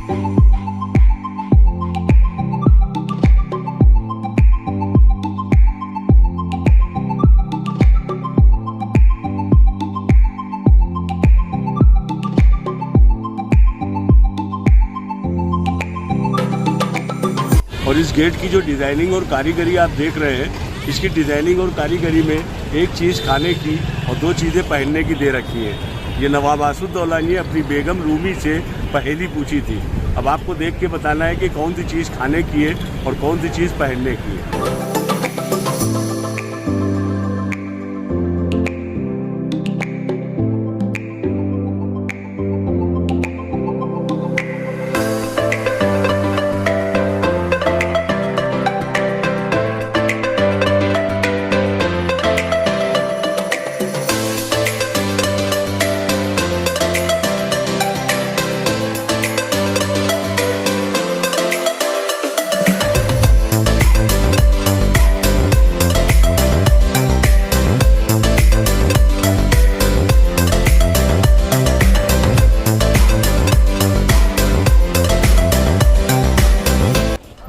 और इस गेट की जो डिज़ाइनिंग और कारीगरी आप देख रहे हैं, इसकी डिज़ाइनिंग और कारीगरी में एक चीज़ खाने की और दो चीज़ें पहनने की दे रखी हैं। ये नवाब आसुद्दौला ने अपनी बेगम रूमी से पहेली पूछी थी। अब आपको देख के बताना है कि कौन सी चीज़ खाने की है और कौन सी चीज़ पहनने की है।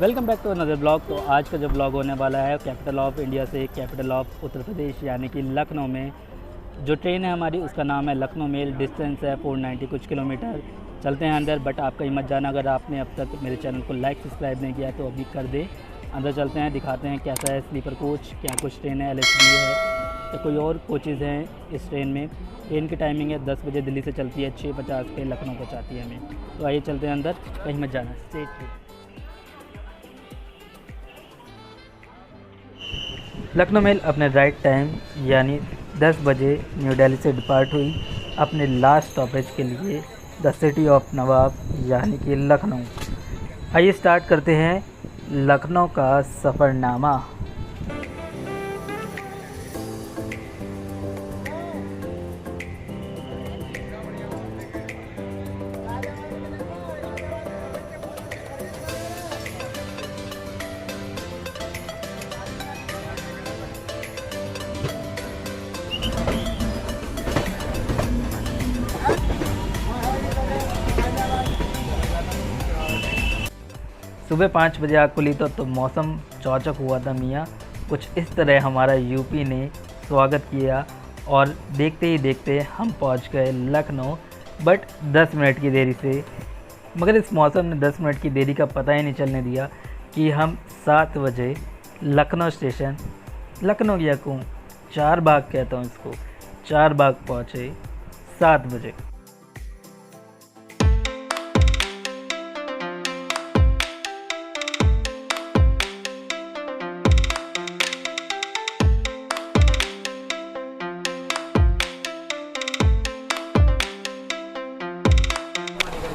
Welcome back to another blog. तो आज का जो ब्लॉग होने वाला है कैपिटल ऑफ इंडिया से कैपिटल ऑफ उत्तर प्रदेश यानी कि लखनऊ में जो ट्रेन है हमारी उसका नाम है लखनऊ मेल। डिस्टेंस है 490 कुछ किलोमीटर। चलते हैं अंदर, बट आप कहीं मत जाना। अगर आपने अब तक मेरे चैनल को लाइक सब्सक्राइब नहीं किया तो अभी कर दे। अंदर चलते हैं, दिखाते हैं कैसा है स्लीपर कोच, क्या कुछ ट्रेन है, LHB है तो कोई और कोचेज़ हैं इस ट्रेन में। ट्रेन की टाइमिंग है 10 बजे, दिल्ली से चलती है, 6:50 पे लखनऊ पहुँचाती है हमें। तो आइए चलते हैं अंदर, कहीं मत जाना। स्ट्रेट लखनऊ मेल अपने राइट टाइम यानी 10 बजे न्यू दिल्ली से डिपार्ट हुई अपने लास्ट स्टॉपेज के लिए द सिटी ऑफ नवाब यानी कि लखनऊ। आइए स्टार्ट करते हैं लखनऊ का सफ़रनामा। सुबह 5 बजे आग खुली तो मौसम चौचक हुआ था मियाँ। कुछ इस तरह हमारा यूपी ने स्वागत किया और देखते ही देखते हम पहुंच गए लखनऊ, बट 10 मिनट की देरी से। मगर इस मौसम ने 10 मिनट की देरी का पता ही नहीं चलने दिया कि हम 7 बजे लखनऊ स्टेशन, लखनऊ या को 4 बाग कहता हूँ इसको, 4 बाग पहुँचे 7 बजे।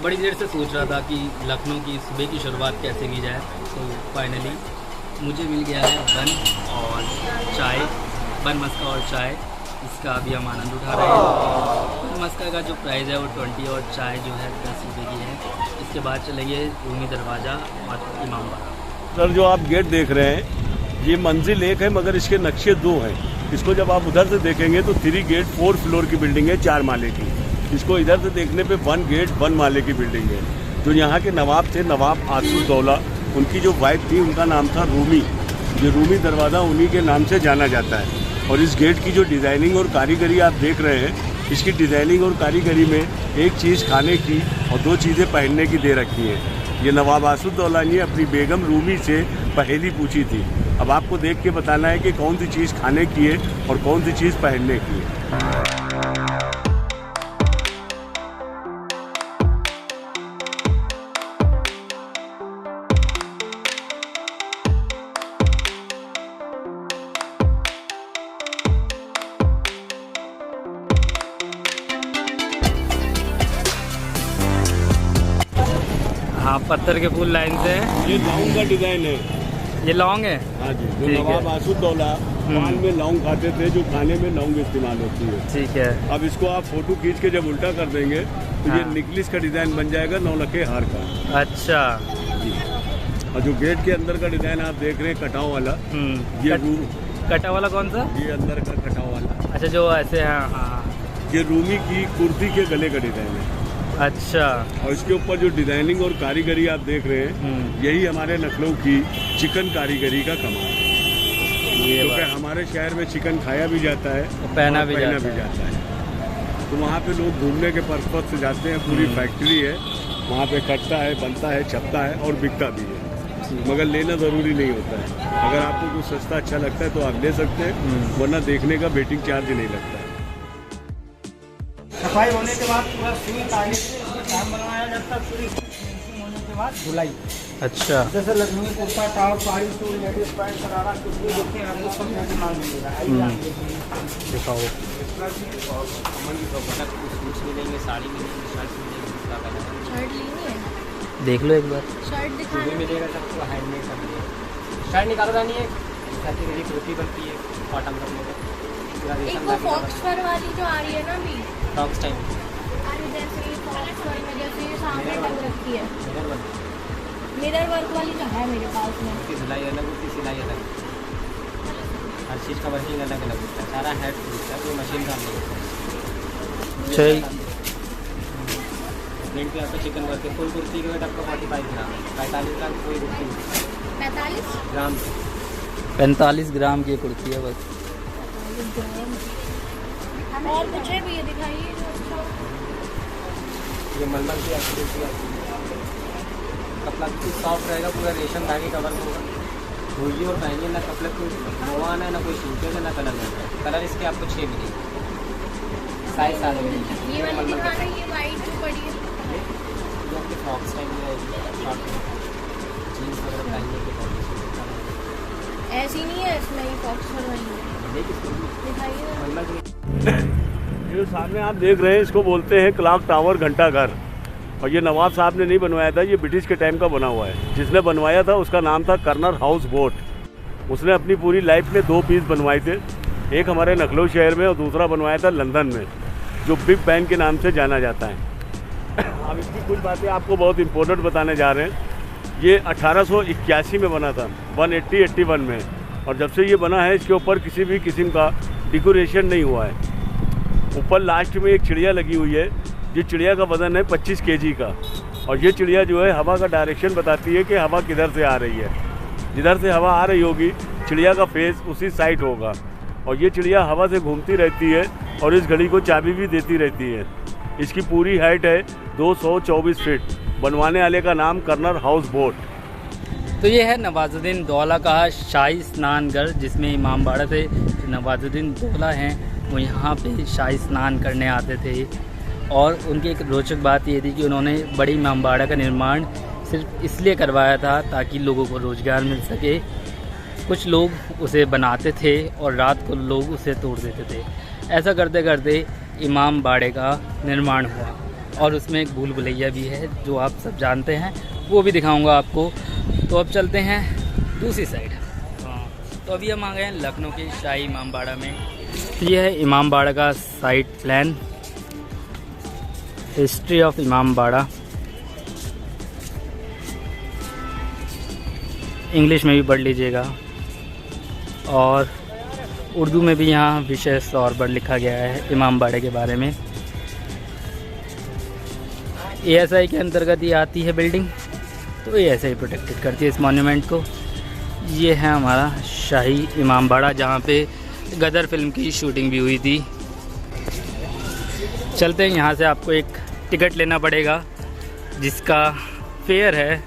बड़ी देर से सोच रहा था कि लखनऊ की सुबह की शुरुआत कैसे की जाए, तो फाइनली मुझे मिल गया है बन और चाय, बन मस्का और चाय। इसका अभी हम आनंद उठा रहे हैं। बन मस्का का जो प्राइस है वो 20 और चाय जो है 10 रुपये की है। इसके बाद चलेंगे रूमी दरवाज़ा और इमामबाड़ा। सर जो आप गेट देख रहे हैं ये मंजिल एक है मगर इसके नक्शे 2 हैं। इसको जब आप उधर से देखेंगे तो 3 गेट 4 फ्लोर की बिल्डिंग है, 4 माले की। इसको इधर से देखने पे 1 गेट 1 माले की बिल्डिंग है। जो यहाँ के नवाब थे, नवाब आसुद्दौला, उनकी जो वाइफ थी उनका नाम था रूमी। ये रूमी दरवाज़ा उन्हीं के नाम से जाना जाता है। और इस गेट की जो डिज़ाइनिंग और कारीगरी आप देख रहे हैं, इसकी डिज़ाइनिंग और कारीगरी में एक चीज़ खाने की और दो चीज़ें पहनने की दे रखी हैं। ये नवाब आसुद्दौला ने अपनी बेगम रूमी से पहेली पूछी थी। अब आपको देख के बताना है कि कौन सी चीज़ खाने की है और कौन सी चीज़ पहनने की है। हाँ, पत्थर के फूल लाइन से। ये लौंग का डिज़ाइन है। ये लौंग है। हाँ जी, जो नवाब आसुद्दौला पान में लौंग खाते थे, जो खाने में लौंग इस्तेमाल होती है। ठीक है। अब इसको आप फोटो खींच के जब उल्टा कर देंगे तो हाँ। ये निकलिस का डिज़ाइन बन जाएगा, 9 लखे हार का। अच्छा जी। और जो गेट के अंदर का डिज़ाइन आप देख रहे हैं कटाव वाला, ये कटा वाला कौन सा? ये अंदर का कटाव वाला। अच्छा, जो ऐसे। हाँ हाँ। ये रूमी की कुर्ती के गले का डिज़ाइन है। अच्छा। और इसके ऊपर जो डिजाइनिंग और कारीगरी आप देख रहे हैं, यही हमारे लखनऊ की चिकन कारीगरी का कमाल है। क्योंकि हमारे शहर में चिकन खाया भी जाता है और पहना भी जाता है। तो वहाँ पे लोग घूमने के पर्पज से जाते हैं। पूरी फैक्ट्री है वहाँ पे, कटता है, बनता है, छपता है और बिकता भी है। मगर लेना ज़रूरी नहीं होता है। अगर आपको कुछ सस्ता अच्छा लगता है तो आप ले सकते हैं, वरना देखने का वेटिंग चार्ज नहीं लगता है। सफाई होने के बाद पूरा सुई ताली काम बनवाया जाता है। पूरी फिनिशिंग होने के बाद धुलाई। अच्छा। जैसे Lucknowi kurta, top, sari, suit, ladies pant, sharara, कुछ भी देखते हैं आपको सब यहाँ से माल मिलेगा। दिखाओ। सूट्स मिलेंगे, साड़ी मिलेंगी, शर्ट मिलेंगी, इसका कलर शर्ट लेनी है, देख लो एक बार। शर्ट दिखा भी मिलेगा, सबको हैंडमेड सब मिलेगा। शर्ट निकालना नहीं है, कैटेगरी कुर्ती बनती है कॉटन का पूरा एक रेशम वो का फॉक्स फर वाली जो आ रही है ना अभी, टॉक्स टाइम अरे जैसे ये फॉक्स फर में जैसे ये सामने टंग रखी है, मिरर बनती मिरर वर्क वाली तो है मेरे पास में। है, सिलाई अलग होती है, सिलाई अलग, हर चीज़ का वर्किंग अलग अलग होता है, सारा हैड होता है, कोई मशीन काम नहीं होता है। अच्छा। प्रिंट पे आपका चिकन वर्क है। फुल कुर्ती का वेट आपका 45 ग्राम, 45 ग्राम कोई कुर्ती 45 ग्राम 45 ग्राम की कुर्ती है बस। और कुछ है भी, ये दिखाइए जो अच्छा हो। ये मलमल की आपकी कुर्ती आती है, कपड़ा बिल्कुल सॉफ्ट रहेगा, पूरा रेशम धागे कवर होगा। धोइए और पहनिए, ना कपड़े को धोवाना है, ना कोई सूखेगा, ना कलर लगेगा। कलर इसके आपको 6 मिलेंगे, साइज सारे मिलेंगे। ये वाली दिखा रही है, वाइट जो पड़ी है, जो आपके फ्रॉक्स टाइम में शॉर्ट में जीन्स वगैरह पहनने के बाद ऐसी नहीं है इसमें, ये फॉक्स फर वाली है। दिखाइए मलमल की ये सामने आप देख रहे हैं, इसको बोलते हैं क्लॉक टावर, घंटा घर। और ये नवाब साहब ने नहीं बनवाया था, ये ब्रिटिश के टाइम का बना हुआ है। जिसने बनवाया था उसका नाम था कर्नल हाउस बोट। उसने अपनी पूरी लाइफ में 2 पीस बनवाए थे, एक हमारे लखनऊ शहर में और दूसरा बनवाया था लंदन में, जो बिग बैन के नाम से जाना जाता है। अब इसकी कुछ बातें आपको बहुत इंपॉर्टेंट बताने जा रहे हैं। ये 1881 में बना था, 1881 में, और जब से ये बना है इसके ऊपर किसी भी किस्म का डेकोरेशन नहीं हुआ है। ऊपर लास्ट में एक चिड़िया लगी हुई है, जिस चिड़िया का वजन है 25 केजी का, और ये चिड़िया जो है हवा का डायरेक्शन बताती है कि हवा किधर से आ रही है। जिधर से हवा आ रही होगी चिड़िया का फेस उसी साइड होगा, और ये चिड़िया हवा से घूमती रहती है और इस घड़ी को चाबी भी देती रहती है। इसकी पूरी हाइट है 224 फीट। बनवाने वाले का नाम कर्नल हाउस बोट। तो ये है नवाजुद्दीन दौला का शाही स्नान घर, जिसमें इमामबाड़ा से नवाजुद्दीन दौला हैं वो यहाँ पे शाही स्नान करने आते थे। और उनकी एक रोचक बात ये थी कि उन्होंने बड़ी इमामबाड़ा का निर्माण सिर्फ इसलिए करवाया था ताकि लोगों को रोज़गार मिल सके। कुछ लोग उसे बनाते थे और रात को लोग उसे तोड़ देते थे। ऐसा करते करते इमामबाड़े का निर्माण हुआ, और उसमें एक भूल भुलैया भी है जो आप सब जानते हैं, वो भी दिखाऊंगा आपको। तो अब चलते हैं दूसरी साइड। तो अभी हम आ गए हैं लखनऊ के शाही इमामबाड़ा में। ये है इमामबाड़ा का site plan, history of Imambara. English में भी पढ़ लीजिएगा, और उर्दू में भी यहाँ विशेष तौर पर लिखा गया है इमामबाड़े के बारे में। ASI के अंतर्गत ये आती है बिल्डिंग, तो ASI प्रोटेक्टेड करती है इस मॉन्यूमेंट को। ये है हमारा शाही इमामबाड़ा, जहाँ पे गदर फिल्म की शूटिंग भी हुई थी। चलते हैं, यहाँ से आपको एक टिकट लेना पड़ेगा जिसका फेयर है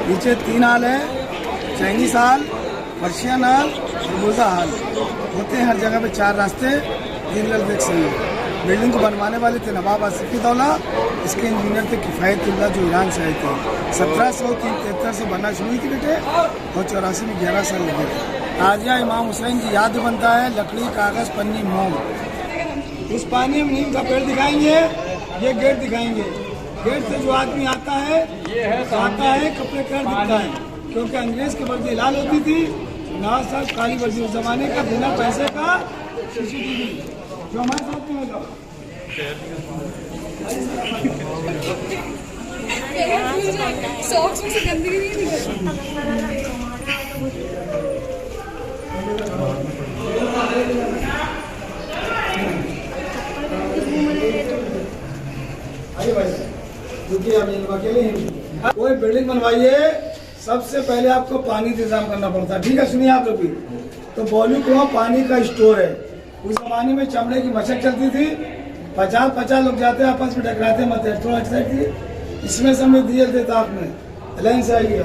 नीचे 3 हाल है, चाइनीज हाल, पर्शियन हाल, मुर्गा हाल होते हैं। हर जगह पे 4 रास्ते, 3 देख सकते हैं। बिल्डिंग को बनवाने वाले थे नवाब आसिफउद्दौला, इसके इंजीनियर थे किफ़ायतुल्लाह जो ईरान से आए थे। 1773 से बनना शुरू हुई थी बेटे और 84 में 11 साल लगे थे। ताजिया इमाम हुसैन की याद बनता है, लकड़ी, कागज़, पन्नी, मोम। उस पानी में नीम का पेड़ दिखाएंगे, ये गेट दिखाएंगे। गेट से जो आदमी आता है कपड़े कर दिखता है, क्योंकि अंग्रेज की वर्दी लाल होती थी, नवाज साहब काली वर्दी। उस जमाने का बिना पैसे का CCTV जो हमारे साथ में होगा। सॉक्स में से गंदगी नहीं निकलती। कोई बिल्डिंग बनवाइए, सबसे पहले आपको पानी का इंतजाम करना पड़ता है। ठीक है, सुनिए आप लोग भी। तो बॉली कुआं पानी का स्टोर है। उस जमाने में चमड़े की मशक चलती थी, 50 लोग जाते आपस में टकराते मत थोड़ा थी। इसमें समय दिए देता आपने लाइन से आइए।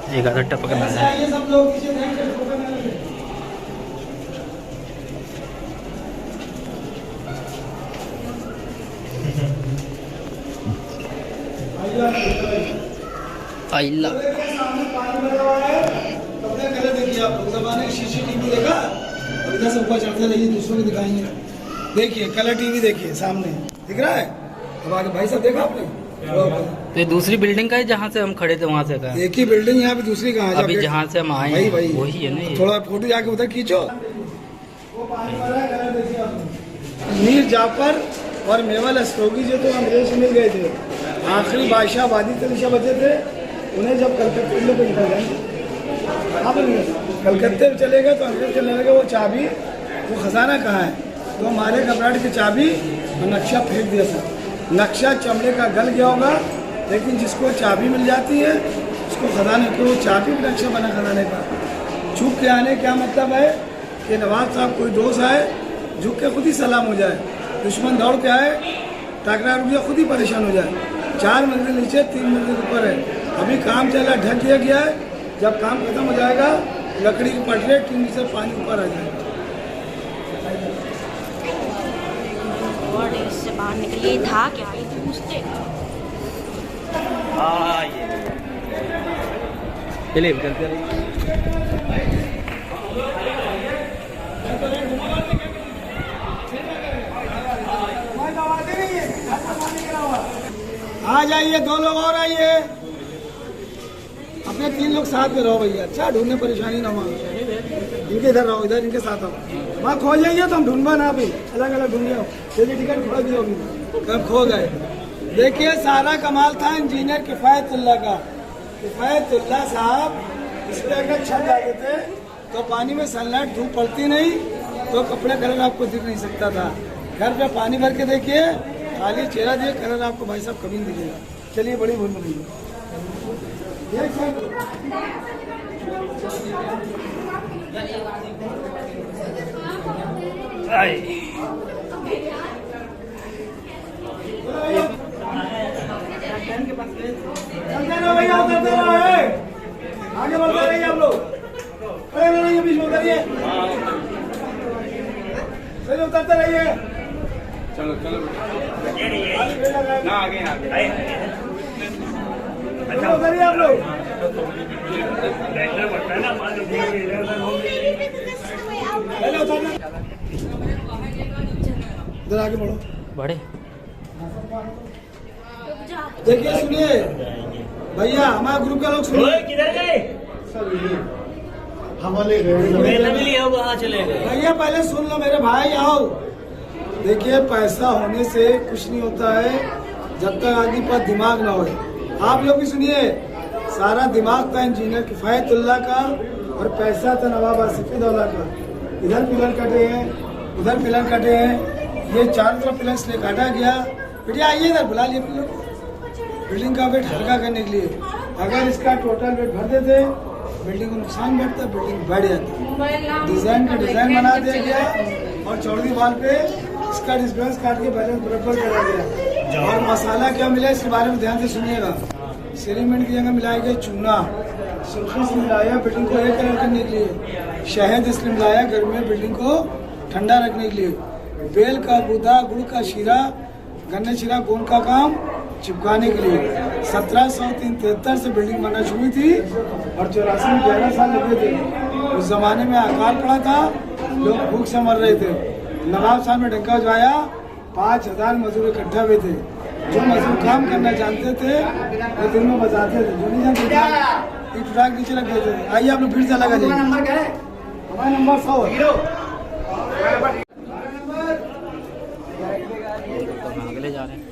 एक आधा टपक ना जाए। सब लोग पीछे देख के आइला CCTV देखा, इधर से ऊपर चढ़ते रहिए, दूसरों को दिखाएंगे। देखिए कलर टीवी देखिए सामने दिख रहा है। अब आगे भाई साहब देखा आपने? तो ये दूसरी बिल्डिंग का है जहाँ से हम खड़े थे वहाँ से का? एक ही बिल्डिंग, यहाँ पे दूसरी कहाँ है? अभी जहाँ से हम आए हैं वही है ना ये। थोड़ा फोटो जाके उधर खींचो। मीर जाफर और मेवल अस्ट्रोगी जो तो अंग्रेज मिल गए थे, आखिरी बादशाह वादी तलीशा बचे थे। उन्हें जब कलकत्ते में निकल गए, कलकत्ते में चले गए तो अंग्रेज चलने लगे वो चाबी, वो खजाना कहाँ है? तो हमारे घबराहट की चाबी और नक्शा फेंक दिया था। नक्शा चमड़े का गल गया होगा, लेकिन जिसको चाबी मिल जाती है उसको खजाने को चाबी भी नक्शा बना खजाने का। झुक के आने क्या मतलब है कि नवाज साहब कोई दोस्त आए, झुक के खुद ही सलाम हो जाए। दुश्मन दौड़ के आए, टकरा रुक जाए, खुद ही परेशान हो जाए। 4 मंजिल नीचे 3 मंजिल ऊपर है। अभी काम चल रहा है, ढक दिया गया है। जब काम खत्म हो जाएगा, लकड़ी की पटरे टीन से पानी ऊपर आ जाएगा। इससे बाहर निकलिए था क्या ये पूछते। चलिए चलते रहिए। आ जाइए, 2 लोग और आइए, अपने 3 लोग साथ में रहो भैया। अच्छा ढूंढने परेशानी ना हो, इनके इधर रहो, इधर इनके साथ आओ। वहाँ खो जाइए तो हम ढूंढवा ना भी, अलग अलग ढूंढिए। चलिए टिकट खो दी होगी, कब खो गए। देखिए सारा कमाल था इंजीनियर किफ़ायतुल्लाह का। किफ़ायतुल्लाह साहब इस पर अगर छत डालते थे तो पानी में सनलाइट धूप पड़ती नहीं, तो कपड़े कलर आपको दिख नहीं सकता था। घर पे पानी भर के देखिए, खाली चेहरा दिए, कलर आपको भाई साहब कभी नहीं दिखेगा। चलिए बड़ी भूल मिली। आगे बढ़ते रहिए आप लोग, खड़े रहिए, बीच में उतरिए, चलिए उतरते रहिए। चलो ना आगे उतरिए आप लोग। इधर आगे बढ़ो, बड़े देखिए सुनिए भैया, हमारे ग्रुप का लोग सुनिए। किधर गए? हमारे चले गए भैया पहले सुन लो मेरे भाई, आओ। देखिए पैसा होने से कुछ नहीं होता है जब तक आदमी पर दिमाग ना होए। आप लोग भी सुनिए, सारा दिमाग था इंजीनियर किफ़ायतुल्लाह का और पैसा था नवाब आसिफउद्दौला का। इधर पिलर कटे हैं, उधर पिलर कटे हैं, ये चारों तरफ पिलर इसलिए काटा गया। बेटे आइए इधर, बुला लिए लोग बिल्डिंग का वेट हल्का करने के लिए। अगर इसका टोटल वेट भर देते बिल्डिंग को नुकसान बढ़ता, बिल्डिंग बढ़ जाती। डिजाइन का डिजाइन बना दिया गया और चौड़ी वाल पे इसका डिस्टेंस काट के बैलेंस बराबर करा गया। और मसाला क्या मिला इसके बारे में ध्यान से सुनिएगा। सीमेंट की जगह मिलाया गया चूना, सुर्खी इसलिए मिलाया बिल्डिंग को एक कलर करने के लिए, शहद इसलिए मिलाया गर्मी में बिल्डिंग को ठंडा रखने के लिए, बेल का गूदा, गुड़ का शीरा, गन्ने शीरा, गोंद का काम चिपकाने के लिए। 1773 से बिल्डिंग बनना शुरू हुई थी और 84 में 11 साल लगे थे। उस जमाने में अकाल पड़ा था, लोग भूख से मर रहे थे। नवाब साहब ने डंका बजवाया, 5000 मजदूर इकट्ठा हुए थे। जो मजदूर काम करना जानते थे वो दिन में बजाते थे, जो नहीं जानते थे एक ट्रैक नीचे लग देते थे। आइए आप लोग फिर से लगा जाइए। हमारा नंबर 100 अगले जा रहे हैं।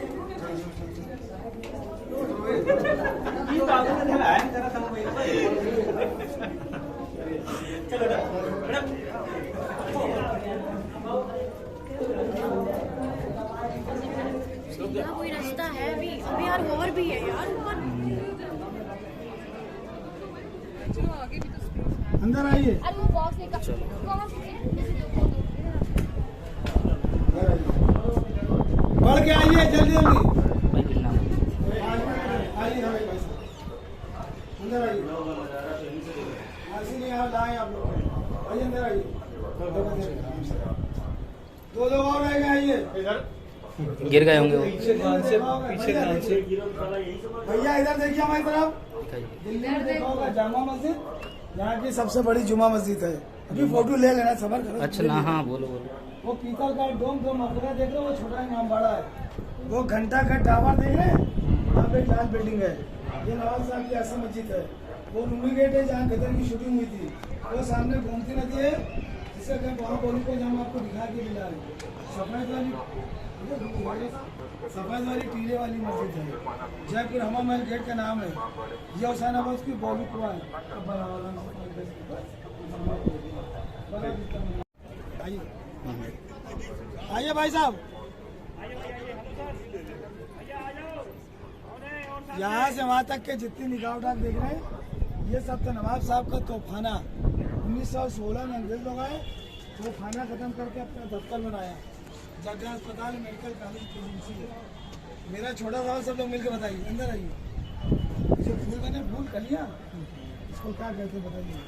कोई रास्ता है अभी यार, और भी है यार ऊपर। अंदर आइए। अरे वो बॉक्स लेकर बढ़ के आइए जल्दी जल्दी। भाई गिरना मत। आइए भाई साहब, अंदर आइए। इसीलिए यहाँ लाए आप लोग। आइए अंदर आइए। 2 लोग और रह गए, आइए। गिर गए होंगे वो। पीछे ध्यान से भैया इधर देखिए हमारी तरफ। दिल्ली में देखा होगा जामा मस्जिद, यहाँ की सबसे बड़ी जुमा मस्जिद है। अभी फोटो ले लेना, सबर करो। अच्छा ना, हाँ बोलो बोलो। वो पीतल का डोम जो मकबरा देख रहे हो, वो छोटा इमाम बाड़ा है। वो घंटा घर टावर देख रहे हैं, वहाँ पे एक लाल बिल्डिंग है। ये नवाब साहब की ऐसी मस्जिद है। वो रूमी गेट है जहाँ गदर की शूटिंग हुई थी। वो सामने गोमती नदी है, जिससे कहीं वहाँ बोली को जहाँ आपको दिखा के मिला है। सफेद वाली टीले वाली मस्जिद है। जयपुर हमा महल गेट का नाम है। ये हुसैनाबाद की बॉली कुआ है। आइए आइए भाई साहब, यहाँ से वहाँ तक के जितनी निगाह उठा देख रहे हैं, ये सब तो नवाब साहब का तोफाना। 1916 में अंग्रेज लोग आए, वो खाना खत्म करके अपना दफ्तर बनाया। जगह अस्पताल, मेडिकल कॉलेज, प्रेसिडेंसी है। मेरा छोटा सा सब लोग मिलकर बताइए। अंदर आइए। जो फूल बने, फूल कलियाँ, इसको क्या कहते हैं बताइए।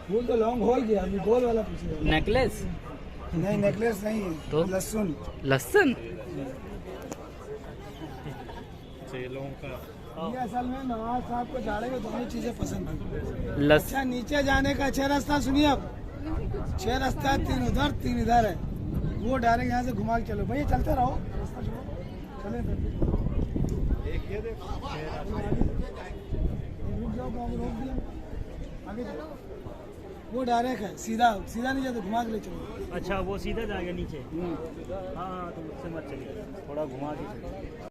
फूल तो लॉन्ग होल गया, अभी गोल वाला पूछिए। नेकलेस नहीं, नेकलेस नहीं है तो लहसुन। लहसुन। ये असल में नवाज साहब को जाड़े में दोनों चीजें पसंद है। लहसुन। अच्छा, नीचे जाने का 6 रास्ता सुनिए अब। 6 रास्ता, 3 उधर 3 इधर है। वो डायरेक्ट यहाँ से घुमा के चलो भैया, चलते रहो, रास्ता छोड़ो, चले रुक जाओ, रोक दिया, आगे चलो। वो डायरेक्ट है, सीधा सीधा नहीं जाते, घुमा के ले चलो। अच्छा वो सीधा जाएगा नीचे। हाँ तो मुझसे मत चलिए, थोड़ा घुमा के चलिए।